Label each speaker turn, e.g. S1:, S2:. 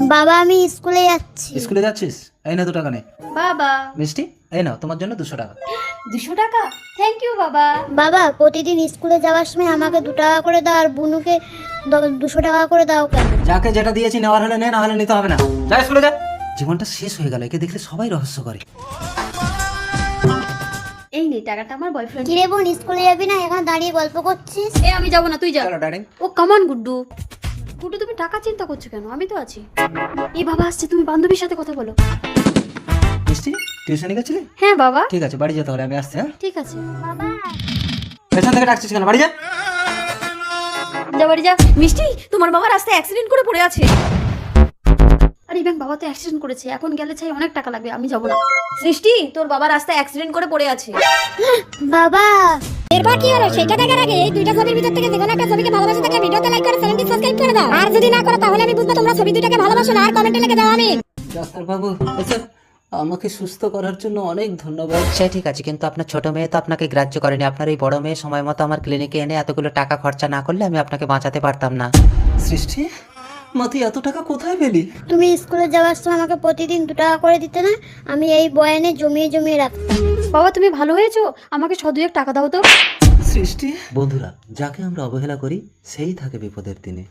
S1: বাবা আমি স্কুলে যাচ্ছি।
S2: স্কুলে যাচ্ছিস? এই না 2 টাকা নে।
S3: বাবা
S2: মিষ্টি এই নাও তোমার জন্য 200 টাকা।
S3: 200 টাকা? থ্যাংক ইউ বাবা।
S1: বাবা প্রতিদিন স্কুলে যাওয়ার সময় আমাকে 2 টাকা করে দাও আর বুনুকে 200 টাকা করে দাও কেন?
S2: যাকে যেটা দিয়েছি নেওয়ার হলে নে, না হলে নিতে হবে না। যা স্কুলে যা। জীবনটা শেষ হয়ে গেল, একে দেখলে সবাই রহস্য করে।
S3: এই নে টাকাটা আমার বয়ফ্রেন্ড।
S1: কিরে বোন স্কুলে যাবি না, এখানে দাঁড়িয়ে গল্প করছিস?
S3: এ আমি যাব না, তুই যা।
S2: চলো ডার্লিং।
S3: ও কামান গুড্ডু। গুড্ডু তুমি টাকা চিন্তা করছো কেন? আমি তো আছি। এই বাবা আসছে, তুমি বান্ধবীর সাথে কথা বলো।
S2: মিষ্টি টিউশনে গেছিলি?
S3: হ্যাঁ বাবা।
S2: ঠিক আছে বাড়ি যেতে হলে আমি আসছি। হ্যাঁ
S3: ঠিক আছে।
S1: বাবা
S2: পেছন থেকে ডাকছিস কেন? বাড়ি যা।
S3: যা বাড়ি যা। মিষ্টি তোমার বাবা রাস্তায় অ্যাক্সিডেন্ট করে পড়ে আছে। আরে ব্যাং বাবা তো অ্যাক্সিডেন্ট করেছে, এখন গেলে চাই অনেক টাকা লাগবে, আমি যাব না। সৃষ্টি তোর বাবা রাস্তায় অ্যাক্সিডেন্ট করে পড়ে আছে।
S1: বাবা
S4: এরপর কি হলো সেটা দেখার আগে এই দুইটা ছবির ভিতর থেকে যেকোনো একটা ছবিকে ভালোবাসে থাকে ভিডিওতে লাইক করে চ্যানেলটি সাবস্ক্রাইব করে দাও। আর যদি না করো তাহলে আমি বুঝবো তোমরা ছবি দুইটাকে ভালোবাসো না। আর কমেন্টে লিখে দাও আমি।
S2: ডাক্তার বাবু আচ্ছা আমাকে সুস্থ করার জন্য অনেক ধন্যবাদ। সে ঠিক আছে, কিন্তু আপনার ছোট মেয়ে তো আপনাকে গ্রাহ্য করেনি। আপনার এই বড় মেয়ে সময় মতো আমার ক্লিনিকে এনে এতগুলো টাকা খরচা না করলে আমি আপনাকে বাঁচাতে পারতাম না। সৃষ্টি মা তুই এত টাকা কোথায় পেলি?
S1: তুমি স্কুলে যাওয়ার সময় আমাকে প্রতিদিন 2 টাকা করে দিতে না, আমি এই বয়ানে জমিয়ে জমিয়ে রাখতাম।
S3: বাবা তুমি ভালো হয়েছো, আমাকে 100-2 টাকা দাও তো।
S2: সৃষ্টি বন্ধুরা, যাকে আমরা অবহেলা করি সেই থাকে বিপদের দিনে।